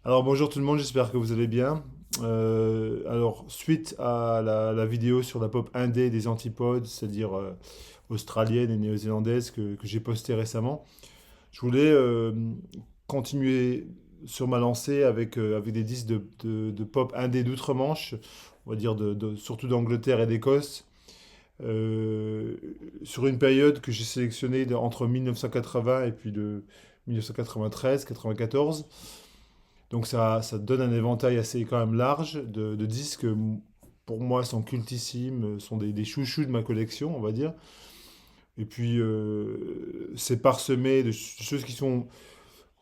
Alors bonjour tout le monde, j'espère que vous allez bien. Alors suite à la vidéo sur la pop indé des antipodes, c'est-à-dire australienne et néo-zélandaise que j'ai postée récemment, je voulais continuer sur ma lancée avec des disques de pop indé d'outre-Manche, on va dire surtout d'Angleterre et d'Écosse, euh, sur une période que j'ai sélectionnée entre 1980 et puis de 1993-94. Donc ça donne un éventail assez quand même large de disques, pour moi, sont cultissimes, sont des chouchous de ma collection, on va dire. Et puis c'est parsemé de choses qui sont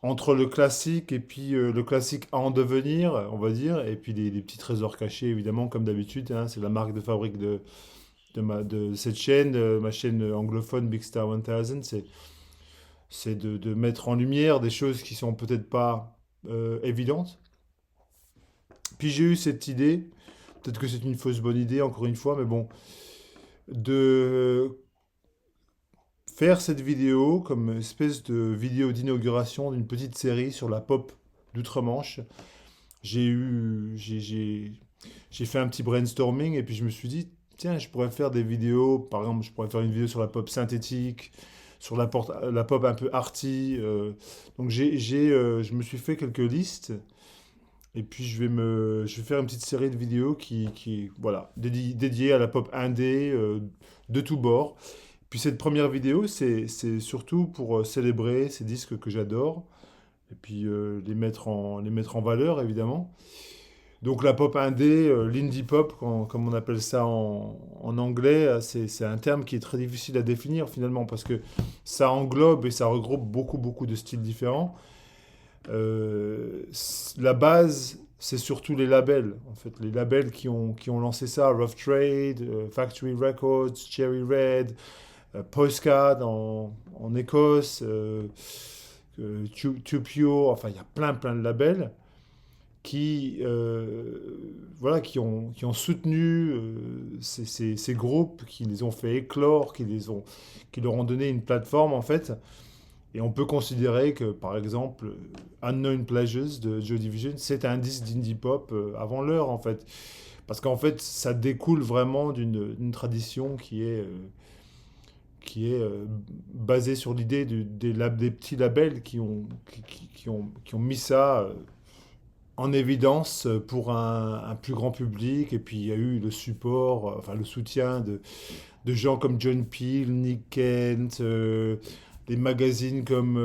entre le classique et puis le classique à en devenir, on va dire. Et puis des petits trésors cachés, évidemment, comme d'habitude, hein. C'est la marque de fabrique de cette chaîne, ma chaîne anglophone Big Star 1000. C'est de mettre en lumière des choses qui sont peut-être pas évidentes. Puis j'ai eu cette idée, peut-être que c'est une fausse bonne idée, encore une fois, mais bon, de faire cette vidéo comme espèce de vidéo d'inauguration d'une petite série sur la pop d'outre-Manche. J'ai eu, j'ai fait un petit brainstorming et puis je me suis dit, tiens, je pourrais faire des vidéos, par exemple, je pourrais faire une vidéo sur la pop synthétique, sur la pop un peu arty. Donc je me suis fait quelques listes. Et puis je vais faire une petite série de vidéos voilà, dédiée à la pop indé de tous bords. Puis cette première vidéo, c'est surtout pour célébrer ces disques que j'adore et puis les mettre en valeur évidemment. Donc la pop indé, l'indie pop, comme on appelle ça en anglais, c'est un terme qui est très difficile à définir finalement parce que ça englobe et ça regroupe beaucoup de styles différents. La base, c'est surtout les labels. En fait, les labels qui ont lancé ça, Rough Trade, Factory Records, Cherry Red, Postcard en Écosse, Tupio, enfin, il y a plein de labels voilà, qui ont soutenu ces groupes, qui les ont fait éclore, qui leur ont donné une plateforme, en fait. Et on peut considérer que, par exemple, Unknown Pleasures de Joy Division, c'est un disque d'indie pop avant l'heure, en fait. Parce qu'en fait, ça découle vraiment d'une tradition qui est basée sur l'idée des petits labels qui ont mis ça en évidence pour un plus grand public. Et puis, il y a eu le support, enfin, le soutien de gens comme John Peel, Nick Kent, des magazines comme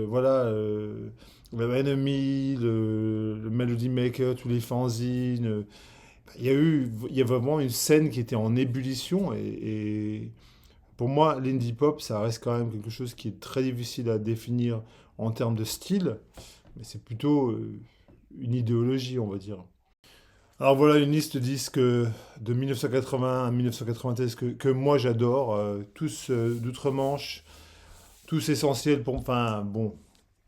voilà, le Enemy, le Melody Maker, tous les fanzines. Il y a vraiment une scène qui était en ébullition et pour moi, l'indie pop, ça reste quand même quelque chose qui est très difficile à définir en termes de style, mais c'est plutôt une idéologie, on va dire. Alors voilà une liste de disques de 1980 à 1993 que moi j'adore, tous d'outre-Manche, tous essentiels pour... Enfin bon,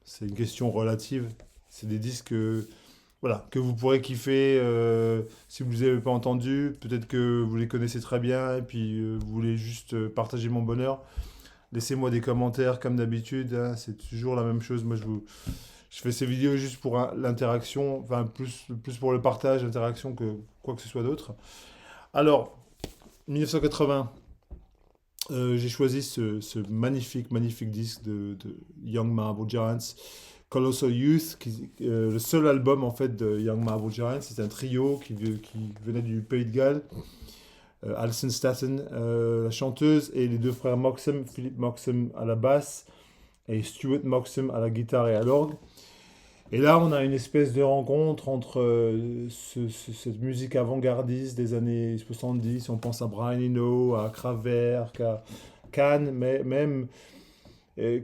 c'est une question relative. C'est des disques voilà, que vous pourrez kiffer si vous ne les avez pas entendus. Peut-être que vous les connaissez très bien et puis vous voulez juste partager mon bonheur. Laissez-moi des commentaires comme d'habitude, hein, c'est toujours la même chose. Je fais ces vidéos juste pour l'interaction, enfin plus pour le partage, l'interaction que quoi que ce soit d'autre. Alors, 1980, j'ai choisi ce magnifique disque de Young Marble Giants, Colossal Youth, le seul album en fait de Young Marble Giants. C'est un trio qui venait du Pays de Galles. Alison Staton, la chanteuse, et les deux frères Moxham, Philip Moxham à la basse et Stuart Moxham à la guitare et à l'orgue. Et là, on a une espèce de rencontre entre cette musique avant-gardiste des années 70. On pense à Brian Eno, à Kraftwerk, à Cannes, mais même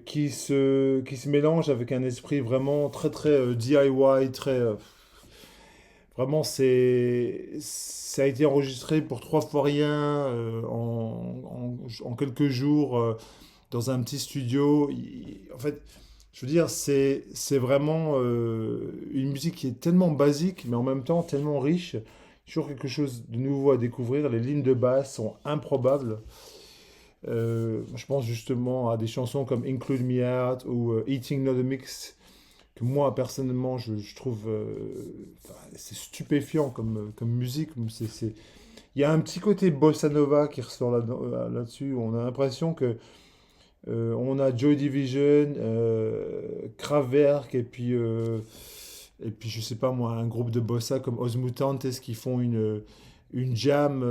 qui se mélange avec un esprit vraiment très DIY, vraiment, ça a été enregistré pour trois fois rien en quelques jours dans un petit studio. En fait, je veux dire, c'est vraiment une musique qui est tellement basique, mais en même temps tellement riche. Toujours quelque chose de nouveau à découvrir. Les lignes de basse sont improbables. Je pense justement à des chansons comme Include Me Out ou Eating Not a Mix que moi personnellement je trouve enfin, c'est stupéfiant comme musique. Il y a un petit côté bossa nova qui ressort là-dessus. On a l'impression que on a Joy Division, Kraftwerk et puis je sais pas moi, un groupe de bossa comme Os Mutantes qui font une jam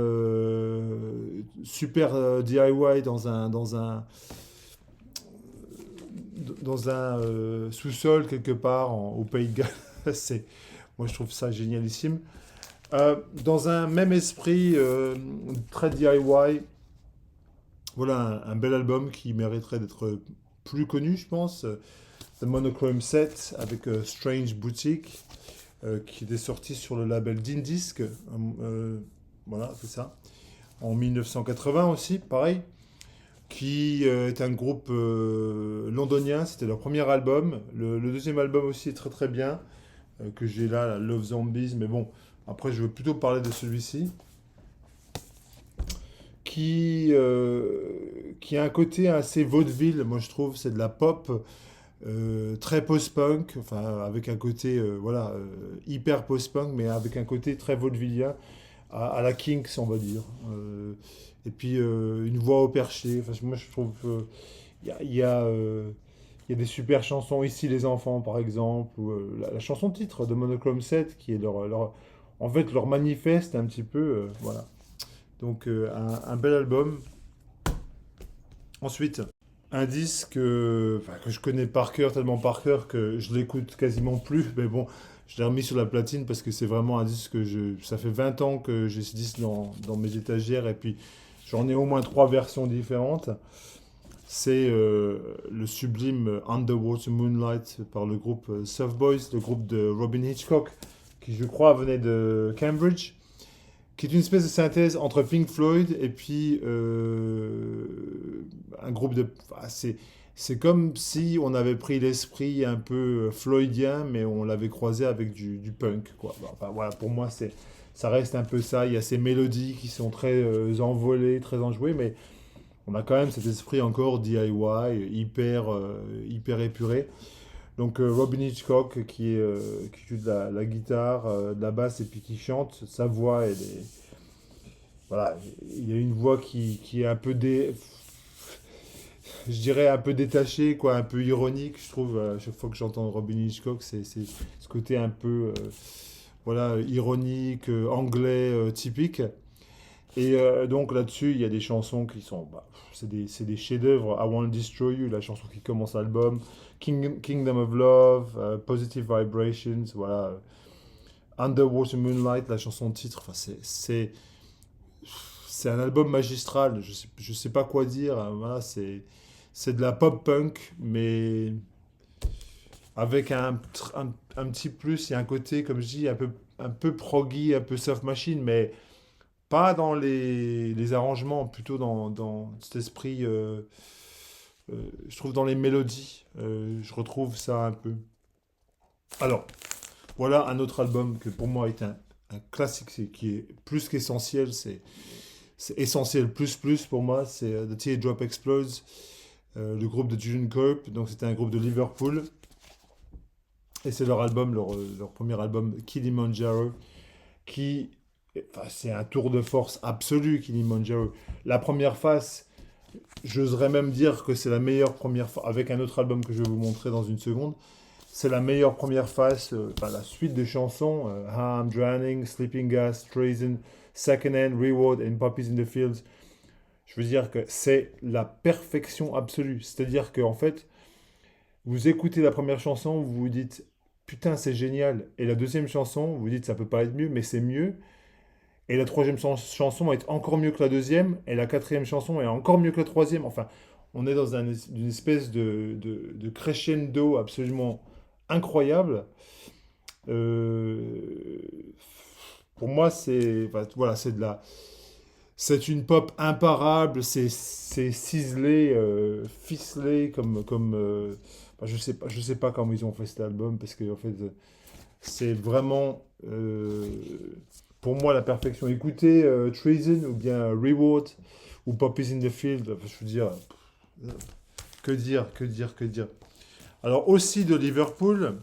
super DIY dans un sous-sol quelque part au Pays de Galles. C'est, moi je trouve ça génialissime. Dans un même esprit très DIY, voilà un bel album qui mériterait d'être plus connu, je pense. The Monochrome Set avec Strange Boutique, qui était sorti sur le label Dindisc. Voilà, c'est ça. En 1980 aussi, pareil. Qui est un groupe londonien. C'était leur premier album. Le deuxième album aussi est très très bien, que j'ai là, Love Zombies. Mais bon, après, je veux plutôt parler de celui-ci. Qui a un côté assez vaudeville, moi je trouve. C'est de la pop très post-punk, enfin avec un côté voilà hyper post-punk, mais avec un côté très vaudevillien à la Kinks, on va dire. Et puis une voix au perché. Enfin, moi je trouve il y a des super chansons ici les enfants par exemple, ou la chanson titre de Monochrome 7 qui est en fait leur manifeste un petit peu, voilà. Donc un bel album. Ensuite, un disque enfin, que je connais par cœur, tellement par cœur que je l'écoute quasiment plus. Mais bon, je l'ai remis sur la platine parce que c'est vraiment un disque ça fait 20 ans que j'ai ce disque dans mes étagères et puis j'en ai au moins trois versions différentes. C'est le sublime Underwater Moonlight par le groupe Soft Boys, le groupe de Robin Hitchcock, qui je crois venait de Cambridge, qui est une espèce de synthèse entre Pink Floyd et puis un groupe de... enfin, c'est comme si on avait pris l'esprit un peu floydien, mais on l'avait croisé avec du punk, quoi. Enfin, voilà, pour moi, ça reste un peu ça. Il y a ces mélodies qui sont très envolées, très enjouées, mais on a quand même cet esprit encore DIY, hyper épuré. Donc Robin Hitchcock qui joue de la guitare, de la basse et puis qui chante, sa voix, voilà, il y a une voix qui est un peu je dirais un peu détachée, quoi, un peu ironique, je trouve. À chaque fois que j'entends Robin Hitchcock, c'est ce côté un peu, voilà, ironique, anglais, typique. Et donc là-dessus, il y a des chansons qui sont, bah, c'est des chefs-d'œuvre. I Want to Destroy You, la chanson qui commence l'album, Kingdom of Love, Positive Vibrations, voilà, Underwater Moonlight, la chanson de titre. Enfin, c'est un album magistral. Je sais pas quoi dire, hein. Voilà, c'est de la pop punk, mais avec un petit plus. Il y a un côté, comme je dis, un peu proggy, un peu soft machine, mais pas dans les arrangements, plutôt dans cet esprit, je trouve dans les mélodies, je retrouve ça un peu. Alors, voilà un autre album que pour moi est un classique, qui est plus qu'essentiel, c'est essentiel plus pour moi, c'est The Teardrop Explodes, le groupe de June Corp, donc c'était un groupe de Liverpool, et c'est leur album, leur premier album, Kilimanjaro, qui, enfin, c'est un tour de force absolu, Kilimanjaro. La première face, j'oserais même dire que c'est la meilleure première face, avec un autre album que je vais vous montrer dans une seconde. C'est la meilleure première face, enfin, la suite de chansons, I'm Drowning, Sleeping Gas, Treason, Second Hand, Reward and Puppies in the Fields. Je veux dire que c'est la perfection absolue. C'est-à-dire qu'en fait, vous écoutez la première chanson, vous vous dites putain, c'est génial. Et la deuxième chanson, vous vous dites ça peut pas être mieux, mais c'est mieux. Et la troisième chanson est encore mieux que la deuxième. Et la quatrième chanson est encore mieux que la troisième. Enfin, on est dans une espèce de crescendo absolument incroyable. Euh, pour moi, enfin, voilà, c'est une pop imparable. C'est ciselé, ficelé enfin, je sais pas comment ils ont fait cet album parce que en fait, c'est vraiment pour moi la perfection. Écoutez Treason ou bien Reward ou Puppies in the Field. Enfin, je veux dire, que dire. Alors aussi de Liverpool.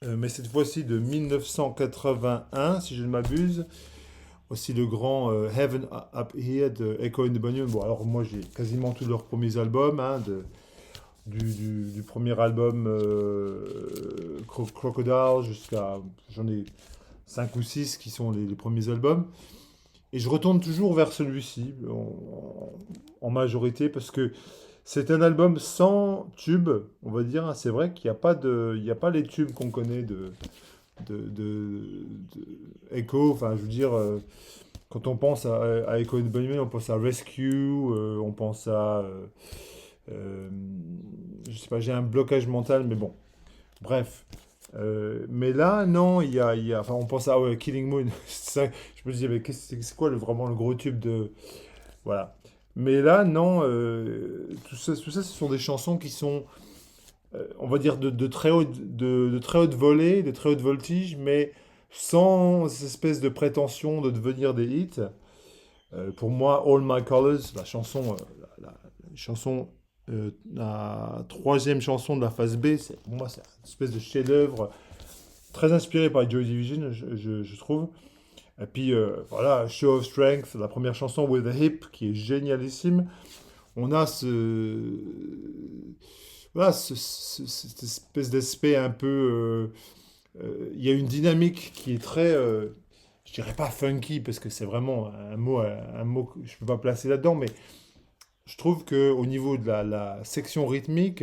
mais cette fois-ci de 1981, si je ne m'abuse. Aussi le grand Heaven Up Here de Echo and the Bunnymen. Bon, alors moi j'ai quasiment tous leurs premiers albums, hein, du premier album Crocodile jusqu'à. J'en ai 5 ou 6 qui sont les premiers albums. Et je retourne toujours vers celui-ci en majorité parce que c'est un album sans tube, on va dire. C'est vrai qu'il n'y a pas il y a pas les tubes qu'on connaît de Echo. Enfin, je veux dire, quand on pense à Echo and the Bunnymen, on pense à Rescue, on pense à, je sais pas, j'ai un blocage mental, mais bon, bref. Mais là, non, enfin, on pense à ouais, Killing Moon. C'est ça, je me disais, mais c'est quoi vraiment le gros tube de, voilà. Mais là, non, tout ça, ce sont des chansons qui sont, on va dire, de très haute volée, de très haute voltige, mais sans cette espèce de prétention de devenir des hits. Pour moi, All My Colors, la chanson, chanson, la troisième chanson de la phase B, pour moi, c'est une espèce de chef-d'œuvre très inspiré par Joy Division, je trouve. Et puis, voilà, Show of Strength, la première chanson, With a Hip, qui est génialissime. On a voilà, cette espèce d'aspect un peu. Il y a une dynamique qui est très. Je dirais pas funky, parce que c'est vraiment un mot que je peux pas placer là-dedans, mais je trouve qu'au niveau de la section rythmique,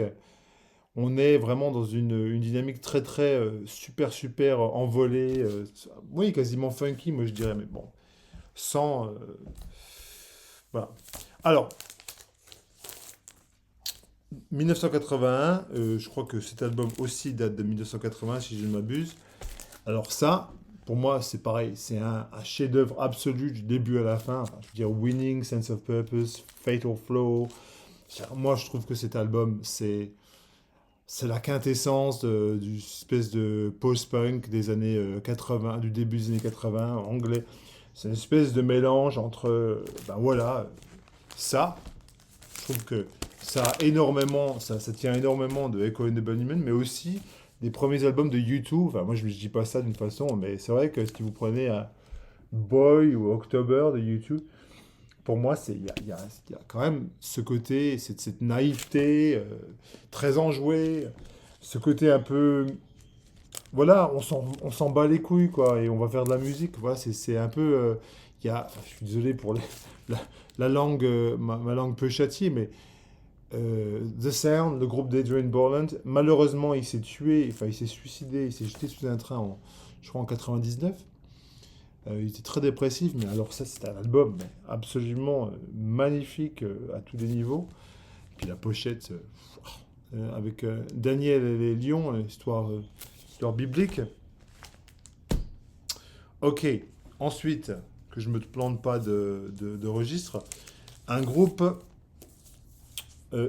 on est vraiment dans une dynamique très très super envolée. Oui, quasiment funky, moi je dirais, mais bon, sans. Voilà. Alors, 1981, je crois que cet album aussi date de 1980, si je ne m'abuse. Alors ça, pour moi, c'est pareil, c'est un chef-d'œuvre absolu du début à la fin. Enfin, je veux dire, Winning, Sense of Purpose, Fatal Flow. Moi, je trouve que cet album, c'est la quintessence du espèce de post-punk des années 80, du début des années 80, anglais. C'est une espèce de mélange entre, ben voilà, ça, je trouve que ça a énormément, ça tient énormément de Echo and the Bunnymen, mais aussi des premiers albums de U2. Enfin, moi, je ne dis pas ça d'une façon, mais c'est vrai que si vous prenez un Boy ou October de U2, pour moi, il y a quand même ce côté, cette naïveté très enjouée, ce côté un peu, voilà, on s'en bat les couilles, quoi, et on va faire de la musique. Voilà, c'est un peu, enfin, je suis désolé pour la, la langue, ma langue peut châtier, mais The Sound, le groupe d'Adrian Borland, malheureusement, il s'est tué, enfin, il s'est suicidé, il s'est jeté sous un train, je crois, en 99. Il était très dépressif, mais alors ça, c'était un album absolument magnifique à tous les niveaux. Puis la pochette avec Daniel et les lions, histoire biblique. Ok, ensuite, que je me plante pas de registre, un groupe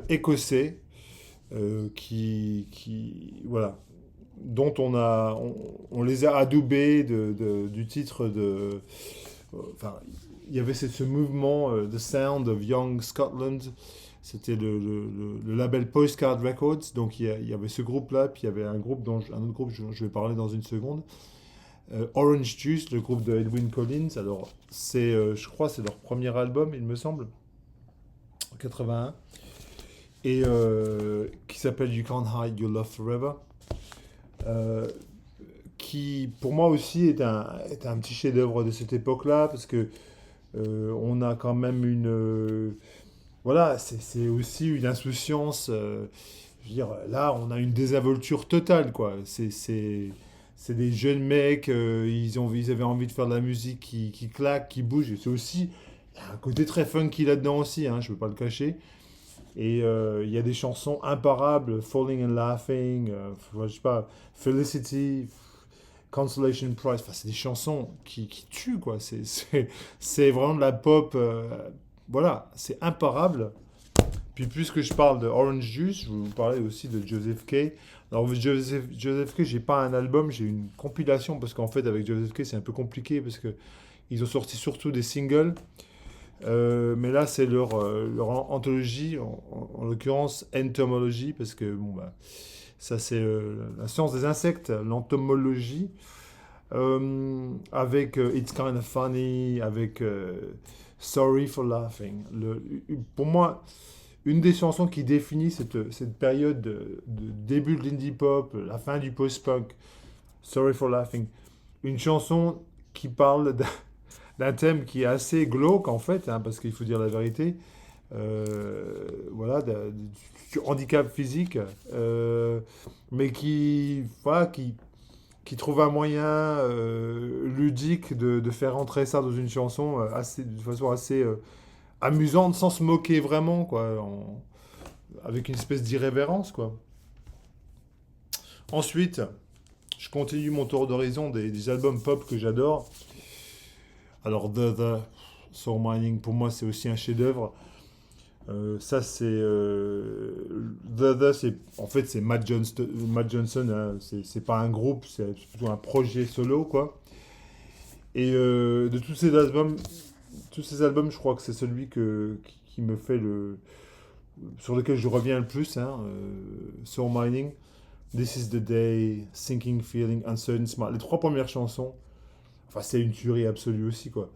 écossais voilà, dont on les a adoubés du titre de. Enfin, il y avait ce mouvement, The Sound of Young Scotland. C'était le label Postcard Records. Donc il y avait ce groupe-là, puis il y avait un autre groupe, je vais parler dans une seconde. Orange Juice, le groupe de Edwyn Collins. Alors, je crois, c'est leur premier album, il me semble, en 81, et qui s'appelle You Can't Hide Your Love Forever. Euh, qui pour moi aussi est un petit chef-d'œuvre de cette époque-là, parce que on a quand même voilà, c'est aussi une insouciance. Je veux dire, là, on a une désinvolture totale, quoi. C'est des jeunes mecs, ils avaient envie de faire de la musique qui claque, qui bouge. Et c'est aussi, il y a un côté très funky là-dedans aussi, hein, je ne peux pas le cacher. Et il y a des chansons imparables, Falling and Laughing, je sais pas, Felicity, Consolation Prize. Enfin, c'est des chansons qui tuent, quoi. C'est vraiment de la pop. Voilà, c'est imparable. Puis, puisque je parle de Orange Juice, je vais vous parler aussi de Joseph Kay. Alors, Joseph Kay, j'ai pas un album, j'ai une compilation, parce qu'en fait, avec Joseph Kay, c'est un peu compliqué, parce que ils ont sorti surtout des singles. Mais là, c'est leur anthologie, en l'occurrence Entomology, parce que bon, bah, Ça, c'est la science des insectes, l'entomologie, avec It's Kind of Funny, avec Sorry for Laughing. Pour moi, une des chansons qui définit cette période de début de l'indie pop, la fin du post-punk, Sorry for Laughing. Une chanson qui parle d'un thème qui est assez glauque en fait, hein, parce qu'il faut dire la vérité. Voilà, du handicap physique, mais voilà, qui trouve un moyen ludique de faire entrer ça dans une chanson de façon assez amusante, sans se moquer vraiment, quoi, avec une espèce d'irrévérence, quoi. Ensuite, je continue mon tour d'horizon des albums pop que j'adore. Alors, The Soul Mining, pour moi, c'est aussi un chef-d'œuvre. Ça, c'est. En fait, c'est Matt Johnson, hein, c'est pas un groupe, c'est plutôt un projet solo, quoi. Et de tous ces albums, je crois que c'est celui qui me fait sur lequel je reviens le plus, hein, Soul Mining, This is the Day, Sinking Feeling, Uncertain Smile. Les trois premières chansons, enfin, c'est une tuerie absolue aussi, quoi.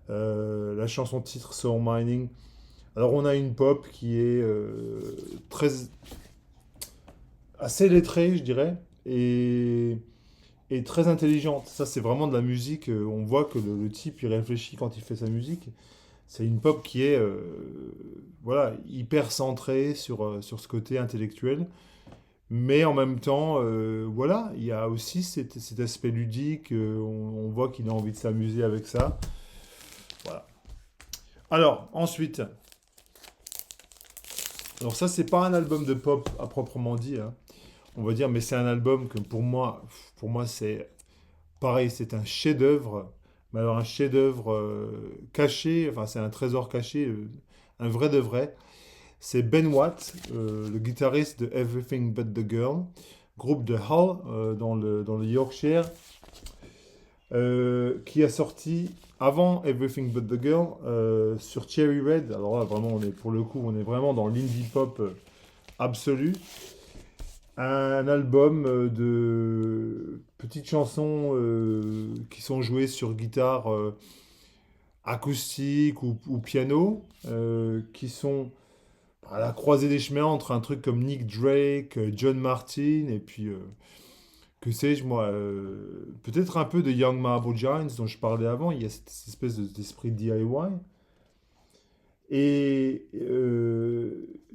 La chanson titre Soul Mining. Alors, on a une pop qui est très assez lettrée, je dirais, et très intelligente. Ça, c'est vraiment de la musique. On voit que le type, il réfléchit quand il fait sa musique. C'est une pop qui est voilà, hyper centrée sur ce côté intellectuel. Mais en même temps, voilà, il y a aussi cet aspect ludique. On voit qu'il a envie de s'amuser avec ça. Voilà. Alors, ensuite, alors ça, c'est pas un album de pop à proprement dit, hein, on va dire, mais c'est un album que pour moi, c'est pareil, c'est un chef-d'œuvre. Mais alors un chef-d'œuvre caché, enfin c'est un trésor caché, un vrai de vrai. C'est Ben Watt, le guitariste de Everything But the Girl, groupe de Hull dans le Yorkshire, qui a sorti avant Everything But the Girl sur Cherry Red. Alors là, vraiment, pour le coup, on est vraiment dans l'indie pop absolu. Un album de petites chansons qui sont jouées sur guitare acoustique ou piano, qui sont à la croisée des chemins entre un truc comme Nick Drake, John Martin, et puis, que sais-je moi, peut-être un peu de Young Marble Giants dont je parlais avant. Il y a cette espèce d'esprit DIY. Et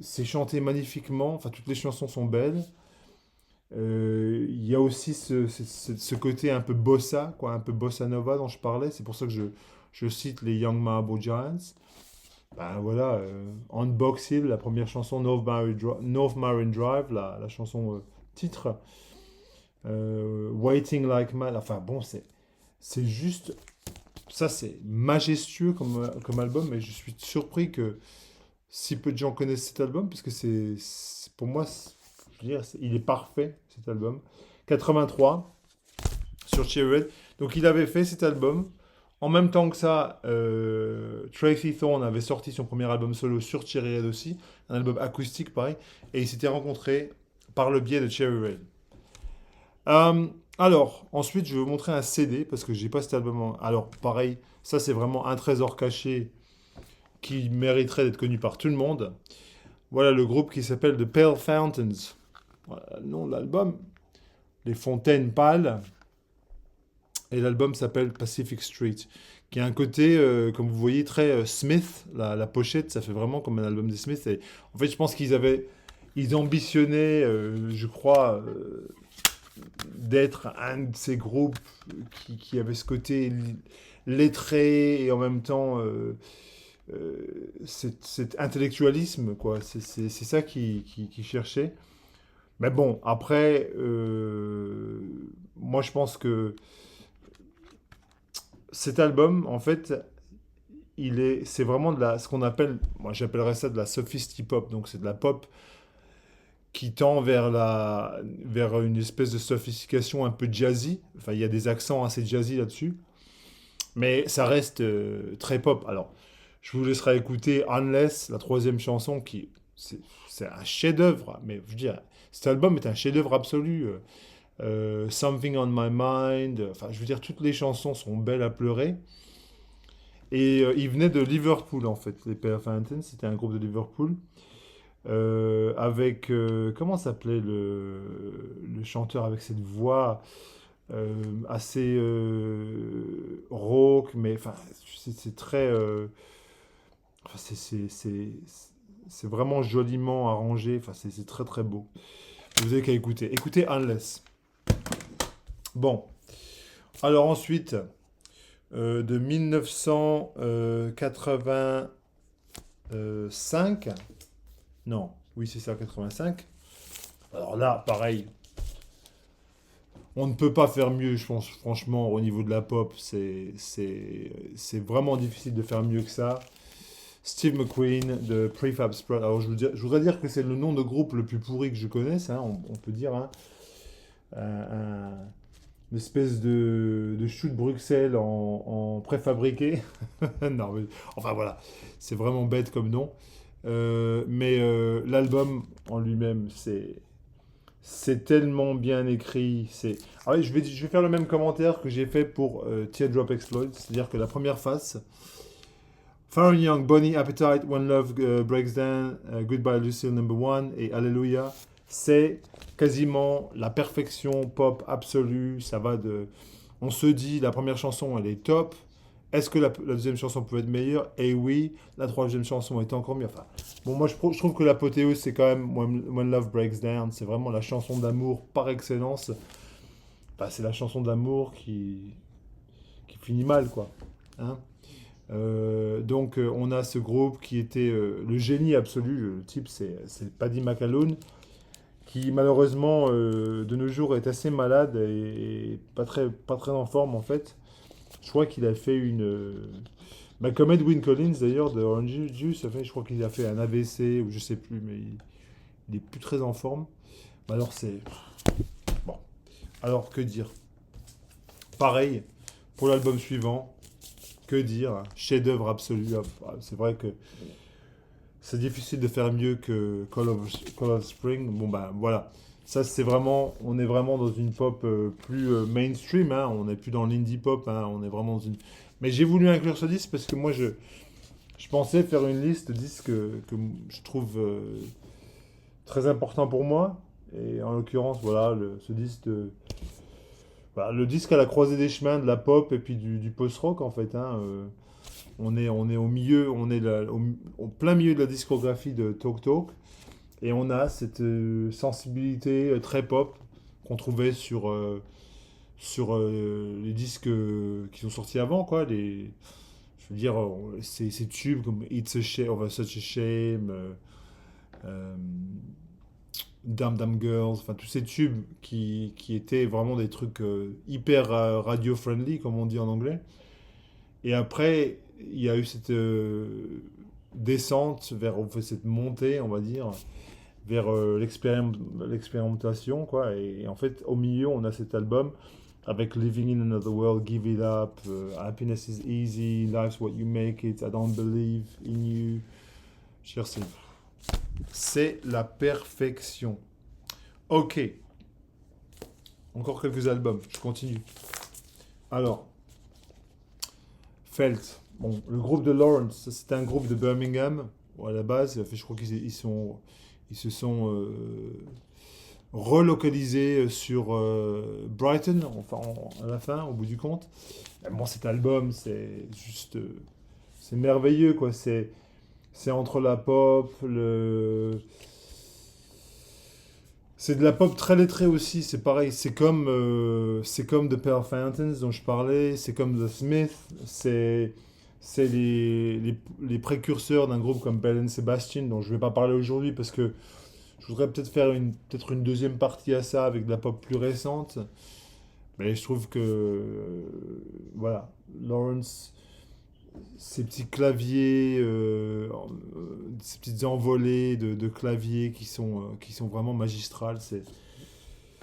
c'est chanté magnifiquement, enfin toutes les chansons sont belles. Il y a aussi ce côté un peu bossa, quoi, un peu bossa nova dont je parlais. C'est pour ça que je cite les Young Marble Giants. Ben voilà, On Box Hill, la première chanson, North Marine Drive, la chanson titre, Waiting Like Mad. Enfin bon, c'est juste, ça c'est majestueux comme album, et je suis surpris que si peu de gens connaissent cet album, parce que pour moi, je veux dire, il est parfait cet album. 83 sur Cherry Red. Donc il avait fait cet album. En même temps que ça, Tracy Thorn avait sorti son premier album solo sur Cherry Red aussi, un album acoustique pareil, et ils s'étaient rencontrés par le biais de Cherry Red. Euh, alors, ensuite, je vais vous montrer un CD, parce que j'ai pas cet album. Alors, pareil, ça c'est vraiment un trésor caché qui mériterait d'être connu par tout le monde. Voilà le groupe qui s'appelle The Pale Fountains. Voilà le nom de l'album. Les fontaines pâles. Et l'album s'appelle Pacific Street, qui a un côté, comme vous voyez, très Smith. La pochette, ça fait vraiment comme un album des Smiths. Et en fait, je pense ils ambitionnaient, je crois, d'être un de ces groupes qui avait ce côté lettré et en même temps cet intellectualisme, quoi. C'est ça qu'ils cherchaient. Mais bon, après, moi je pense que cet album, en fait, c'est vraiment ce qu'on appelle, moi j'appellerais ça de la sophisti-pop. Donc c'est de la pop qui tend vers une espèce de sophistication un peu jazzy. Enfin, il y a des accents assez jazzy là-dessus. Mais ça reste très pop. Alors, je vous laisserai écouter Unless, la troisième chanson, qui c'est un chef-d'œuvre. Mais je veux dire, cet album est un chef-d'œuvre absolu. Something on My Mind. Enfin, je veux dire, toutes les chansons sont belles à pleurer. Et ils venaient de Liverpool, en fait. Les Pale Fountains, c'était un groupe de Liverpool. Avec, comment s'appelait le chanteur avec cette voix assez rauque, mais enfin, c'est très. Enfin, c'est vraiment joliment arrangé. Enfin, c'est très très beau. Vous avez qu'à écouter. Écoutez Unless. Bon. Alors ensuite, de 1985. Non, oui, c'est ça, 85. Alors là, pareil, on ne peut pas faire mieux, je pense, franchement, au niveau de la pop. C'est vraiment difficile de faire mieux que ça. Steve McQueen de Prefab Sprout. Alors, je voudrais dire que c'est le nom de groupe le plus pourri que je connaisse, hein, on peut dire. Hein. Une espèce de chou de Bruxelles en préfabriqué. Non, mais, enfin voilà, c'est vraiment bête comme nom. Mais l'album en lui-même, c'est tellement bien écrit. Ah oui, je vais faire le même commentaire que j'ai fait pour Teardrop Exploit, c'est-à-dire que la première face, Far Young, Bonnie Appetite, When Love Breaks Down, Goodbye Lucille Number One et Alléluia, c'est quasiment la perfection pop absolue. Ça va de, on se dit la première chanson elle est top. Est-ce que la deuxième chanson peut être meilleure? Eh oui, la troisième chanson est encore mieux. Enfin, bon, moi je trouve que l'apothéose c'est quand même When Love Breaks Down. C'est vraiment la chanson d'amour par excellence. Enfin, c'est la chanson d'amour qui finit mal, quoi. Hein. Donc on a ce groupe qui était le génie absolu. Le type c'est Paddy McAloon qui malheureusement de nos jours est assez malade et pas très en forme en fait. Je crois qu'il a fait une. Bah, comme Edwin Collins d'ailleurs de Orange Juice, enfin, je crois qu'il a fait un AVC ou je sais plus, mais il est plus très en forme. Bah, alors c'est. Bon. Alors que dire? Pareil pour l'album suivant. Que dire? Chef-d'œuvre absolu. Ah, c'est vrai que c'est difficile de faire mieux que Call of Spring. Bon bah voilà. Ça c'est vraiment, on est vraiment dans une pop plus mainstream, hein. On n'est plus dans l'indie pop, hein. On est vraiment dans une. Mais j'ai voulu inclure ce disque parce que moi je pensais faire une liste de disques que je trouve très important pour moi. Et en l'occurrence, voilà, ce disque voilà, le disque à la croisée des chemins de la pop et puis du post-rock en fait, hein. On est au milieu, on est au plein milieu de la discographie de Talk Talk. Et on a cette sensibilité très pop qu'on trouvait sur les disques qui sont sortis avant, quoi. Je veux dire, ces tubes comme It's a Shame, of Such a Shame, euh, Damn Damn Girls, enfin tous ces tubes qui étaient vraiment des trucs hyper radio-friendly, comme on dit en anglais. Et après, il y a eu cette descente vers, on fait cette montée, on va dire, vers l'expérimentation, quoi. Et en fait, au milieu, on a cet album avec Living in Another World, Give It Up, Happiness is Easy, Life's What You Make It, I Don't Believe in You. Je veux dire, c'est la perfection. Ok, encore quelques albums, je continue. Alors, Felt. Bon, le groupe de Lawrence, c'est un groupe de Birmingham. Bon, à la base, je crois ils se sont relocalisés sur Brighton, enfin à la fin, au bout du compte. Et bon, cet album, c'est juste, c'est merveilleux, quoi. C'est entre la pop, c'est de la pop très lettrée aussi, c'est pareil, c'est comme The Pearl Fountains dont je parlais, c'est comme The Smiths, c'est les précurseurs d'un groupe comme Belle and Sebastian dont je ne vais pas parler aujourd'hui parce que je voudrais peut-être faire peut-être une deuxième partie à ça avec de la pop plus récente. Mais je trouve que voilà, Lawrence, ces petits claviers, ces petites envolées de claviers qui sont vraiment magistrales. C'est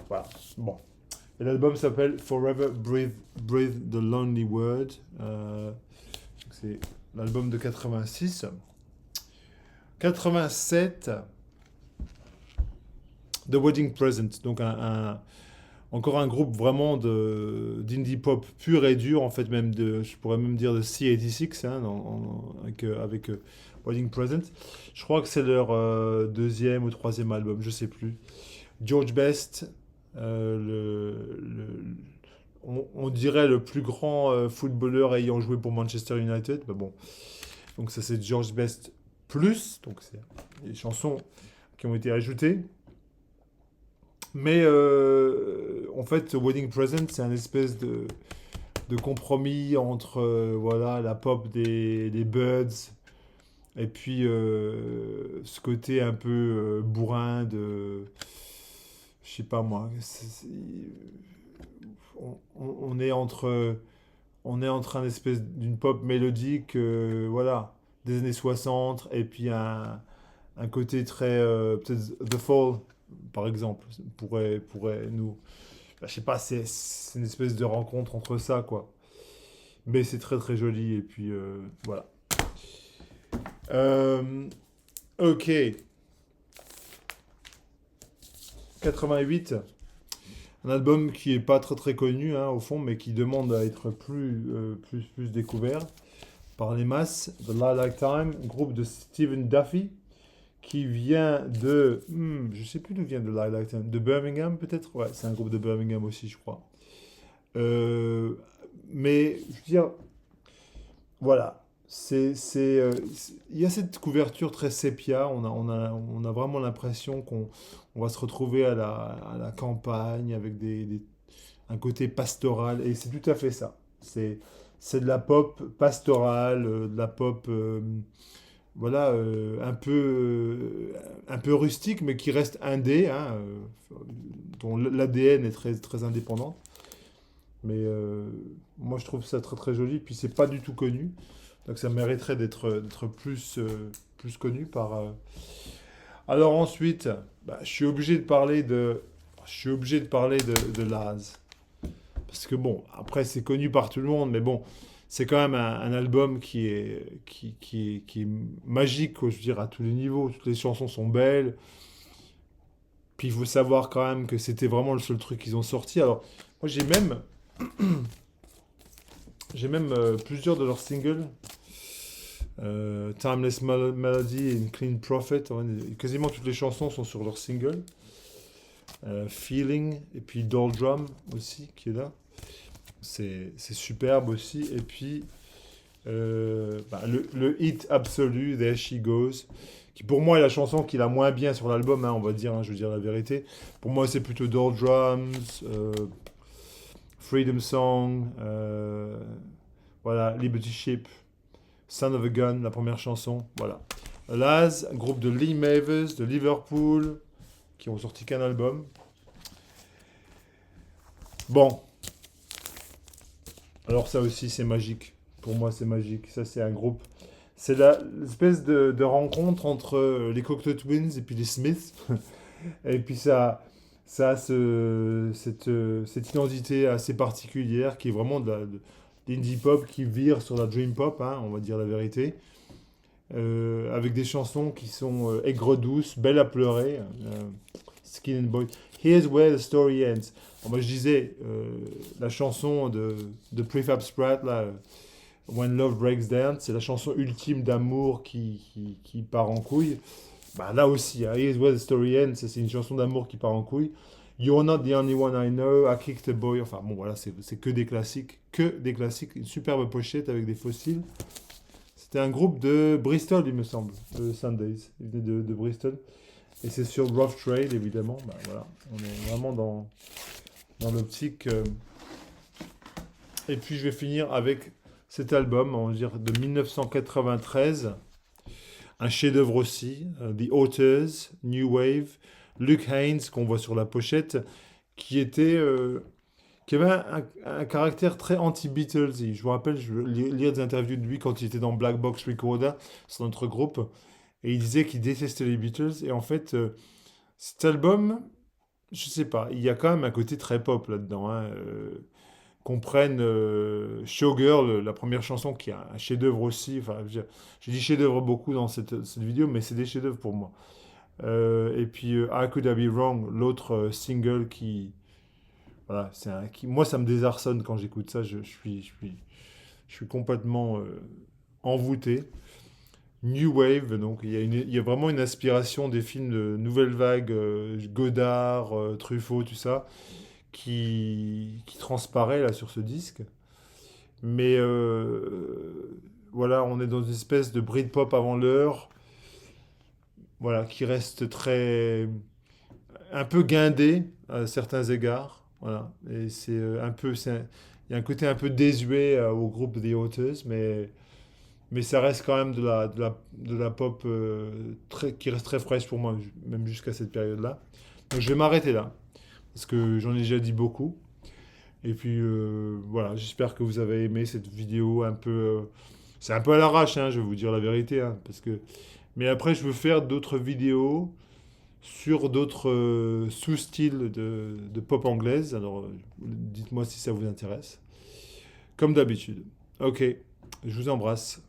voilà. Bon. Et l'album s'appelle Forever Breathe the Lonely Word. C'est l'album de 86. 87. The Wedding Present, donc encore un groupe vraiment d'indie pop pur et dur, en fait, même je pourrais même dire de C86, hein, avec Wedding Present. Je crois que c'est leur deuxième ou troisième album, je sais plus. George Best, on dirait le plus grand footballeur ayant joué pour Manchester United. Mais bon, donc ça c'est George Best plus, donc c'est des chansons qui ont été ajoutées. Mais en fait, Wedding Present, c'est un espèce de compromis entre voilà, la pop des Birds et puis ce côté un peu bourrin de. Je sais pas moi. On est entre un espèce d'une pop mélodique, voilà, des années 60 et puis un côté très. Peut-être The Fall, par exemple, pourrait nous. Bah, je sais pas, c'est une espèce de rencontre entre ça, quoi. Mais c'est très très joli, et puis voilà. Euh, ok, 88, un album qui est pas très très connu, hein, au fond, mais qui demande à être plus découvert par les masses. The Lilac Time, groupe de Stephen Duffy, qui vient je sais plus d'où vient The Lilac Time, de Birmingham peut-être? Ouais, c'est un groupe de Birmingham aussi, je crois. Euh, mais je veux dire, voilà. Il y a cette couverture très sépia. On a vraiment l'impression qu'on va se retrouver à la campagne avec un côté pastoral. Et c'est tout à fait ça. C'est de la pop pastorale, de la pop, voilà, un peu rustique, mais qui reste indé, hein, dont l'ADN est très, très indépendant. Mais moi, je trouve ça très très joli. Puis c'est pas du tout connu. Donc ça mériterait d'être plus connu par. Alors ensuite, bah, je suis obligé de parler de Laz. Parce que bon, après c'est connu par tout le monde, mais bon, c'est quand même un album qui est magique, quoi, je veux dire, à tous les niveaux. Toutes les chansons sont belles. Puis il faut savoir quand même que c'était vraiment le seul truc qu'ils ont sorti. Alors, moi j'ai même plusieurs de leurs singles. Timeless Melody et Clean Prophet. Ouais, quasiment toutes les chansons sont sur leur single. Feeling et puis Doldrum aussi qui est là. C'est superbe aussi. Et puis bah, le hit absolu, There She Goes, qui pour moi est la chanson qui l'a moins bien sur l'album, hein, on va dire, hein, je veux dire la vérité. Pour moi, c'est plutôt Doldrums, Freedom Song, voilà, Liberty Ship, Son of a Gun, la première chanson, voilà. Laz, un groupe de Lee Mavis de Liverpool, qui ont sorti qu'un album. Bon, alors ça aussi c'est magique. Pour moi c'est magique. Ça c'est un groupe. C'est l'espèce de rencontre entre les Cocteau Twins et puis les Smiths. Et puis ça a cette identité assez particulière qui est vraiment l'indie pop qui vire sur la dream pop, hein, on va dire la vérité. Avec des chansons qui sont aigres-douces, belles à pleurer. Skin and Boy. Here's where the story ends. Alors, moi je disais, la chanson de Prefab Sprat, là, When Love Breaks Down, c'est la chanson ultime d'amour qui part en couille. Bah, là aussi, hein, Here's where the story ends, c'est une chanson d'amour qui part en couille. You're not the only one I know, I kicked a boy. Enfin bon, voilà, c'est que des classiques. Que des classiques. Une superbe pochette avec des fossiles. C'était un groupe de Bristol, il me semble, de Sundays. Il venait de Bristol. Et c'est sur Rough Trade, évidemment. Bah, voilà, on est vraiment dans l'optique. Et puis je vais finir avec cet album, on va dire, de 1993. Un chef-d'œuvre aussi, The Authors, New Wave, Luke Haynes, qu'on voit sur la pochette, qui avait un caractère très anti-Beatles. Je vous rappelle, je lire des interviews de lui quand il était dans Black Box Recorder, c'est notre groupe, et il disait qu'il détestait les Beatles. Et en fait, cet album, je sais pas, il y a quand même un côté très pop là-dedans, hein. Qu'on prenne Showgirl, la première chanson, qui est un chef-d'œuvre aussi. Enfin, j'ai dit chef-d'œuvre beaucoup dans cette vidéo, mais c'est des chefs-d'œuvre pour moi. Et puis I Could I Be Wrong, l'autre single qui, voilà, moi ça me désarçonne quand j'écoute ça, je suis complètement envoûté. New Wave, donc il y a vraiment une inspiration des films de Nouvelle Vague, Godard, Truffaut, tout ça, qui transparaît là sur ce disque. Mais voilà, on est dans une espèce de Britpop avant l'heure, voilà, qui reste un peu guindé à certains égards. Voilà. Et c'est il y a un côté un peu désuet au groupe The Authors, mais ça reste quand même de la pop qui reste très fraîche pour moi, même jusqu'à cette période-là. Donc je vais m'arrêter là, parce que j'en ai déjà dit beaucoup. Et puis voilà, j'espère que vous avez aimé cette vidéo un peu. C'est un peu à l'arrache, hein, je vais vous dire la vérité, hein, parce que. Mais après, je veux faire d'autres vidéos sur d'autres sous-styles de pop anglaise. Alors, dites-moi si ça vous intéresse. Comme d'habitude. Ok, je vous embrasse.